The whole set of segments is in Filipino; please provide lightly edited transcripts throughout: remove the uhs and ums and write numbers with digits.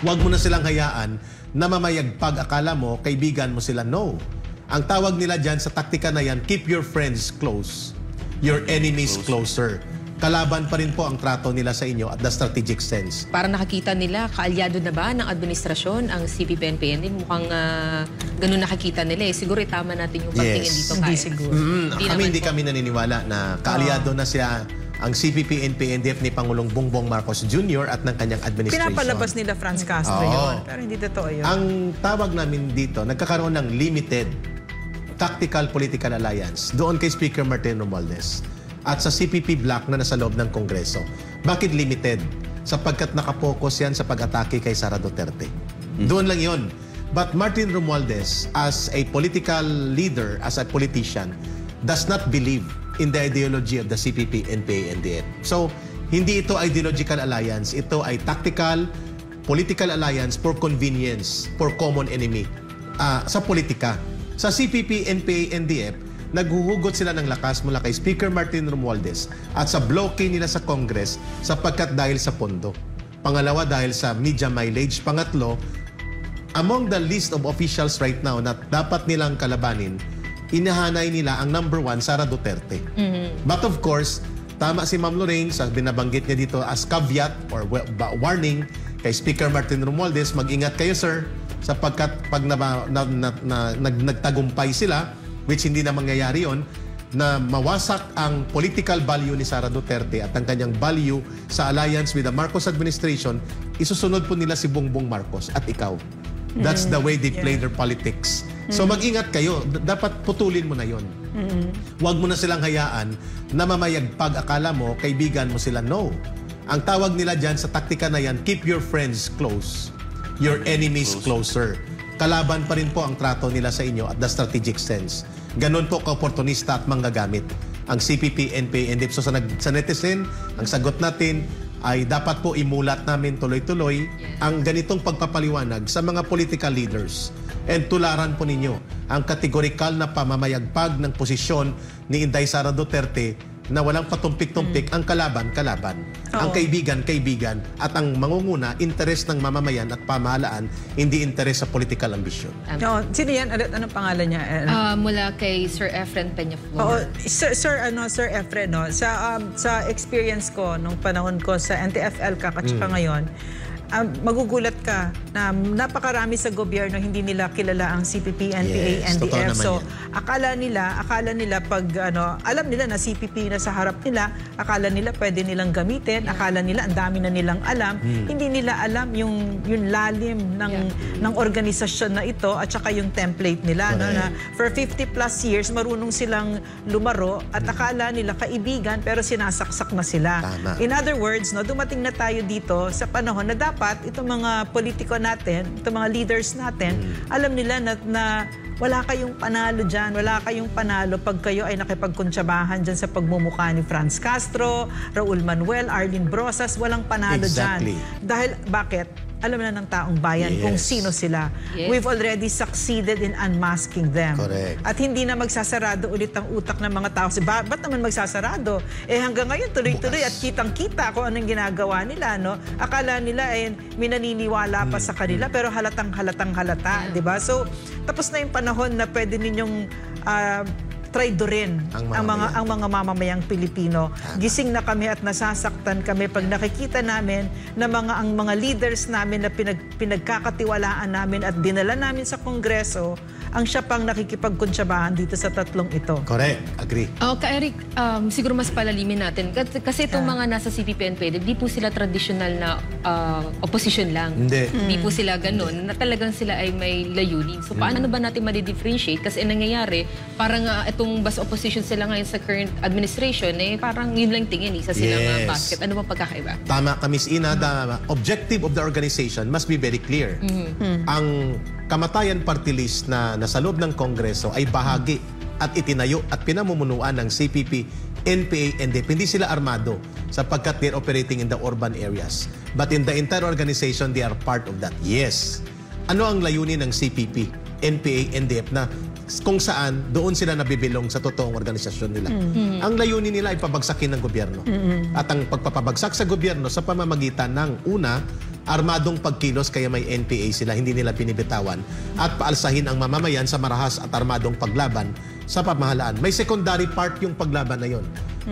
Huwag mo na silang hayaan na mamayagpag akala mo, kaibigan mo sila. No. Ang tawag nila dyan sa taktika na yan, keep your friends close, your enemies closer. Kalaban pa rin po ang trato nila sa inyo at the strategic sense. Para nakakita nila, kaalyado na ba ng administrasyon ang CPP-NPA? Mukhang ganun nakakita nila eh. Siguro tama natin yung pagtingin dito. Hindi siguro. Hindi kami naniniwala na kaalyado na siya ang CPP-NPA-NDF ni Pangulong Bongbong Marcos Jr. at ng kanyang administration. Pinapalabas nila Franz Castro yun. Pero hindi totoo yun. Ang tawag namin dito, nagkakaroon ng limited tactical political alliance doon kay Speaker Martin Romualdez at sa CPP block na nasa loob ng Kongreso. Bakit limited? Sapagkat nakapokus yan sa pag-atake kay Sara Duterte. Doon lang yon. But Martin Romualdez, as a political leader, as a politician, does not believe in the ideology of the CPP, NPA, NDF. So, hindi ito ideological alliance. Ito ay tactical, political alliance for convenience, for common enemy sa politika. Sa CPP, NPA, NDF, naghuhugot sila ng lakas mula kay Speaker Martin Romualdez at sa bloke nila sa Congress sapagkat dahil sa pondo. Pangalawa, dahil sa media mileage. Pangatlo, among the list of officials right now na dapat nilang kalabanin, inahanay nila ang number 1, Sara Duterte. But of course, tama si Ma'am Lorraine sa binabanggit niya dito as caveat or warning kay Speaker Martin Romualdez, mag-ingat kayo sir, sapagkat pag nagtagumpay sila, which hindi na mangyayari yon, na mawasak ang political value ni Sara Duterte at ang kanyang value sa alliance with the Marcos administration, isusunod po nila si Bongbong Marcos at ikaw. That's the way they play their politics. So mag-ingat kayo. Dapat putulin mo na yon. Huwag mo na silang hayaan na mamayagpag akala mo, kaibigan mo sila. No. Ang tawag nila dyan sa taktika na yan, keep your friends close, your enemies closer. Kalaban pa rin po ang trato nila sa inyo at the strategic sense. Ganon po ka-oportunista at manggagamit ang CPP, NPA, NDF. So sa netizen, ang sagot natin ay dapat po imulat namin tuloy-tuloy ang ganitong pagpapaliwanag sa mga political leaders. And tularan po ninyo ang kategorikal na pamamayagpag ng posisyon ni Inday Sara Duterte na walang patumpik-tumpik ang kalaban. Ang kaibigan, at ang mangunguna, interes ng mamamayan at pamahalaan, hindi interes sa political ambition. Sino yan? Anong pangalan niya? Mula kay Sir Efren Peñaflor. Oo, Sir Efren, no? Sa experience ko nung panahon ko sa NTF-ELCAC at saka ngayon, magugulat ka na napakarami sa gobyerno hindi nila kilala ang CPP, NPA, NDF. So akala nila pag alam nila na CPP na sa harap nila, akala nila pwede nilang gamitin, akala nila ang dami na nilang alam. Hindi nila alam yung lalim ng organisasyon na ito at saka yung template nila, no, na for 50 plus years marunong silang lumaro at akala nila kaibigan pero sinasaksak na sila. Tama. In other words, no, dumating na tayo dito sa panahon na dapat itong mga politiko natin, itong mga leaders natin, alam nila na wala kayong panalo dyan, wala kayong panalo pag kayo ay nakipagkuntsabahan dyan sa pagmumukha ni Franz Castro, Raul Manuel, Arlene Brosas, walang panalo dyan. Dahil, bakit? Alam na ng taong bayan kung sino sila. We've already succeeded in unmasking them. Correct. At hindi na magsasarado ulit ang utak ng mga tao. Ba't naman magsasarado? Hanggang ngayon tuloy-tuloy at kitang-kita kung anong ginagawa nila, no? Akala nila may naniniwala pa sa kanila pero halata, di ba? So, tapos na yung panahon na pwede ninyong traidorin ang mga mamamayang Pilipino. Gising na kami at nasasaktan kami pag nakikita namin na ang mga leaders namin na pinagkakatiwalaan namin at dinala namin sa Kongreso, ang siya pang nakikipagkuntsabahan dito sa tatlong ito. Correct. Agree. Ka-Eric, siguro mas palalimin natin. Kasi itong mga nasa CPP-NPA, di po sila traditional na opposition lang. Hindi po sila ganun. Na talagang sila ay may layunin. So paano ba natin ma-differentiate? Kasi nangyayari, parang itong bas opposition sila ngayon sa current administration, parang yun lang tingin, isa silang basket. Ano bang pagkakaiba? Tama ka, Miss Ina. The objective of the organization must be very clear. Ang Kamatayan Party List na nasa loob ng Kongreso ay bahagi at itinayo at pinamumunuan ng CPP, NPA, NDF. Hindi sila armado sapagkat they're operating in the urban areas. But in the entire organization, they are part of that. Yes. Ano ang layunin ng CPP, NPA, NDF na kung saan doon sila nabibilong sa totoong organisasyon nila? Ang layunin nila ay pabagsakin ng gobyerno. At ang pagpapabagsak sa gobyerno sa pamamagitan ng una, armadong pagkilos kaya may NPA sila, hindi nila binibitawan at paalsahin ang mamamayan sa marahas at armadong paglaban sa pamahalaan. May secondary part yung paglaban na yon.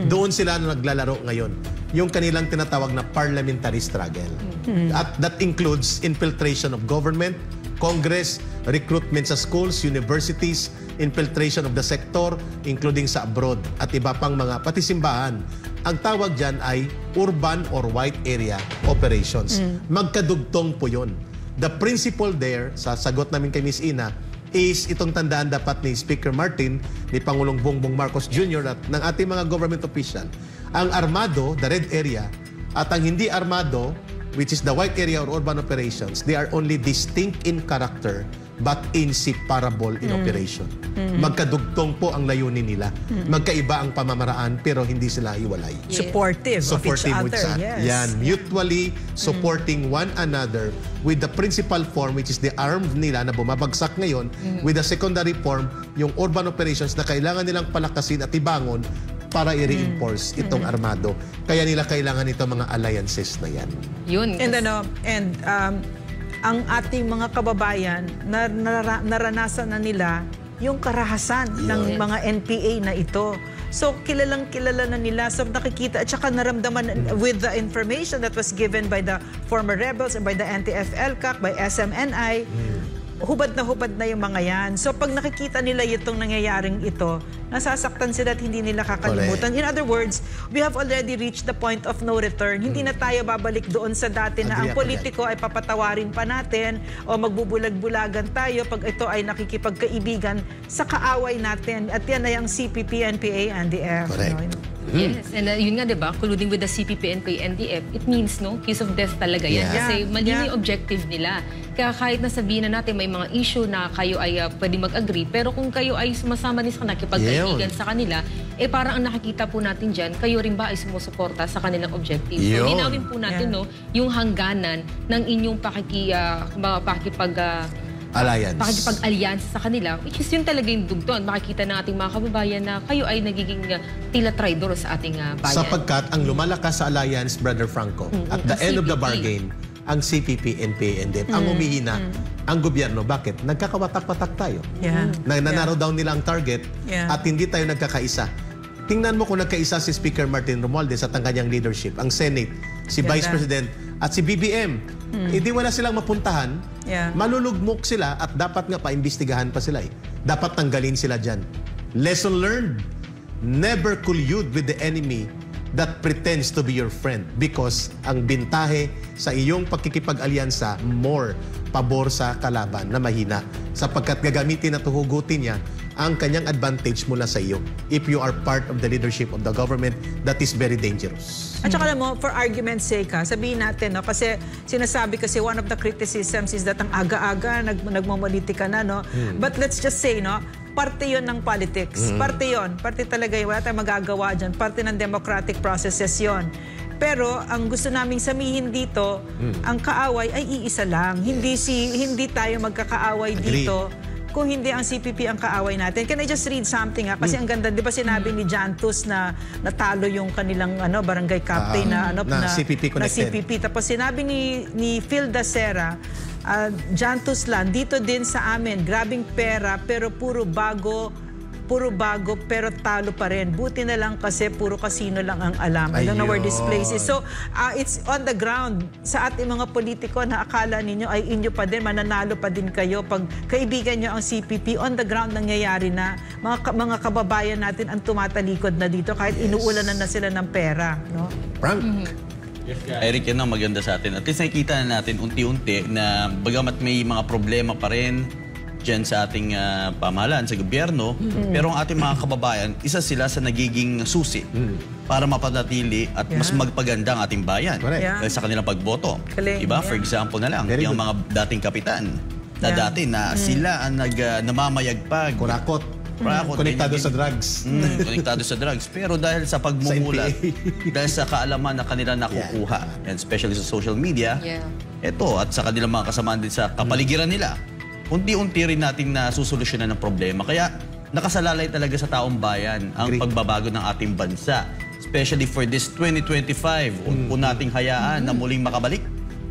Doon sila naglalaro ngayon. Yung kanilang tinatawag na parliamentary struggle. At that includes infiltration of government, Congress, recruitment sa schools, universities, infiltration of the sector, including sa abroad, at iba pang mga pati simbahan. Ang tawag dyan ay urban or white area operations. Magkadugtong po yun. The principle there, sa sagot namin kay Ms. Ina, is itong tandaan dapat ni Speaker Martin, ni Pangulong Bongbong Marcos Jr. at ng ating mga government official. Ang armado, the red area, at ang hindi armado, which is the white area or urban operations, they are only distinct in character but inseparable in operation. Magkadugtong po ang layunin nila. Magkaiba ang pamamaraan pero hindi sila hiwalay. Supportive of each other. Yes. Yan, mutually supporting one another with the principal form which is the armed nila na bumabagsak ngayon, with the secondary form, yung urban operations na kailangan nilang palakasin at ibangon para i-reinforce itong armado. Kaya nila kailangan itong mga alliances na yan. Yun. And ang ating mga kababayan naranasan na nila yung karahasan ng mga NPA na ito. So kilalang-kilala na nila, so nakikita at saka naramdaman with the information that was given by the former rebels and by the NTF-ELCAC, by SMNI, hubad na yung mga yan. So pag nakikita nila itong nangyayaring ito, nasasaktan sila at hindi nila kakalimutan. In other words, we have already reached the point of no return. Hindi na tayo babalik doon sa dati na ang politiko ay papatawarin pa natin o magbubulag-bulagan tayo pag ito ay nakikipagkaibigan sa kaaway natin. At yan ay ang CPP, NPA, NDF. Yes, and yun nga, diba, colluding with the CPP, NPA, NDF, it means, no, case of death talaga yan. Kasi mali yung objective nila. Kaya kahit nasabihin na natin may mga issue na kayo ay pwede mag-agree, pero kung kayo ay sumasama din sa nakipagkaibigan sa kanila, eh parang ang nakikita po natin dyan, kayo rin ba ay sumusuporta sa kanilang objective. So linawin po natin, no, yung hangganan ng inyong pakikipag-alliance sa kanila, which is yun talaga yung dugton. Makikita ng ating mga kababayan na kayo ay nagiging tila traidor sa ating bayan. Sapagkat ang lumalakas sa alliance, Brother Franco, at the end of the bargain, ang CPP, NPA, NDF, ang umihina, ang gobyerno. Bakit? Nagkakawatak-watak tayo. Nanaro down nila ang target at hindi tayo nagkakaisa. Tingnan mo kung nagkaisa si Speaker Martin Romualdez at ang kanyang leadership, ang Senate, si Vice President at si BBM. Hindi wala silang mapuntahan, malulugmok sila at dapat nga paimbestigahan pa sila. Dapat tanggalin sila dyan. Lesson learned, never collude with the enemy that pretends to be your friend because ang bintahe sa iyong pagkikipag-alyansa more pabor sa kalaban na mahina sapagkat gagamitin at huhugutin niya ang kanyang advantage mula sa iyo. If you are part of the leadership of the government, that is very dangerous. At saka alam mo, for argument's sake, sabihin natin, no, kasi sinasabi kasi one of the criticisms is that ang aga-aga nagmamalitika na, no? But let's just say, no, parte yon ng politics. Parte yon. Parte talaga yun. Wala tayong magagawa dyan. Parte ng democratic processes yon. Pero ang gusto naming sabihin dito, ang kaaway ay iisa lang. Hindi tayo magkakaaway dito kung hindi ang CPP ang kaaway natin. Can I just read something? Kasi ang ganda, di ba sinabi ni Jantus na natalo yung kanilang barangay captain na CPP connected. Na CPP. Tapos sinabi ni Phil Dacera, Jantus Land, dito din sa amin, grabing pera pero puro bago pero talo pa rin. Buti na lang kasi puro casino lang ang alam. I don't know where this place is. So, it's on the ground. Sa ating mga politiko na akala ninyo ay inyo pa din, mananalo pa din kayo. Pag kaibigan nyo ang CPP, on the ground nangyayari na. Mga kababayan natin ang tumatalikod na dito kahit inuulanan na sila ng pera. No? Frank? Eric, yan ang maganda sa atin. At least nakikita na natin unti-unti na bagamat may mga problema pa rin dyan sa ating pamahalaan, sa gobyerno, pero ang ating mga kababayan, isa sila sa nagiging susi para mapanatili at mas magpaganda ang ating bayan dahil sa kanilang pagboto. Diba? For example na lang, yung mga dating kapitan na dati na sila ang namamayagpag. Konektado sa drugs. Konektado sa drugs. Pero dahil sa pagmumulat, dahil sa kaalaman na kanila nakukuha, and especially sa social media, ito at sa kanilang mga kasamaan din sa kapaligiran nila, unti-unti rin natin na susolusyonan ng problema. Kaya nakasalalay talaga sa taong bayan ang pagbabago ng ating bansa. Especially for this 2025, po nating hayaan na muling makabalik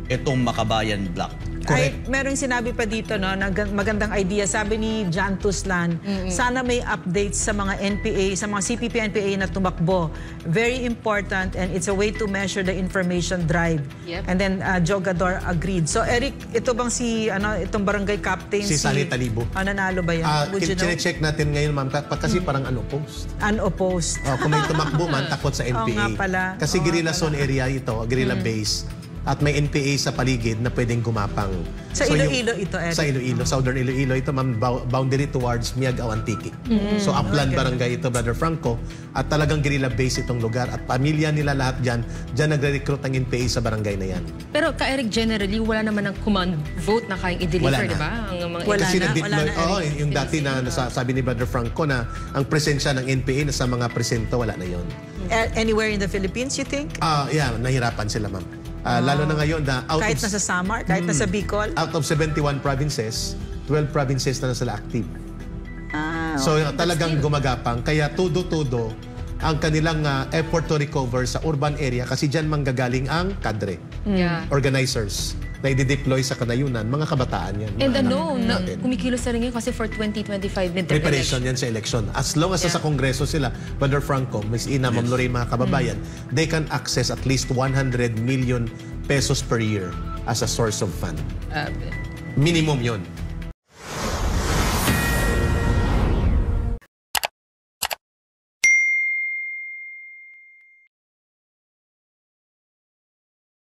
itong Makabayan Block. Ay, merong sinabi pa dito, no, na magandang idea. Sabi ni John Tuslan, sana may updates sa mga NPA, sa mga CPP-NPA na tumakbo. Very important, and it's a way to measure the information drive. Yep. And then Jogador agreed. So Eric, ito bang itong barangay captain? Si Sally Talibo. Nanalo ba yan? Would you know? Check natin ngayon, ma'am, kasi parang unopposed. Unopposed. Kung may tumakbo man, takot sa NPA. Oo nga pala. Kasi guerrilla zone area ito, guerrilla base. At may NPA sa paligid na pwedeng gumapang. Sa Iloilo ito, Eric? Sa Iloilo, Southern Iloilo. Ito, ma'am, boundary towards Miagao, Antique. So, upland barangay ito, Brother Franco. At talagang guerrilla base itong lugar. At pamilya nila lahat dyan nagre-recruit ng NPA sa barangay na yan. Pero ka-Eric, generally, wala naman ng command vote na kayang i-deliver, Wala na. di ba? Ang mga Wala Kasi na, na-deploy, wala na, Eric. yung dati na sabi ni Brother Franco na ang presensya ng NPA na sa mga presinto, wala na yon. Anywhere in the Philippines, you think? Yeah, nahirapan sila, ma'am. Lalo na ngayon na Kahit nasa Samar, kahit nasa Bicol? out of 71 provinces, 12 provinces na sila active. So talagang gumagapang. Kaya todo-todo ang kanilang effort to recover sa urban area kasi dyan manggagaling ang kadre, Yeah. organizers na i-deploy sa kanayunan, mga kabataan yan. And mga kumikilos na rin ngayon kasi for 2025 midterm preparation election. yan sa election. As long as Yeah. sa Kongreso sila, Brother Franco, Ms. Ina, Ma'am Lorraine, mga kababayan, they can access at least 100 million pesos per year as a source of fund. Minimum yon.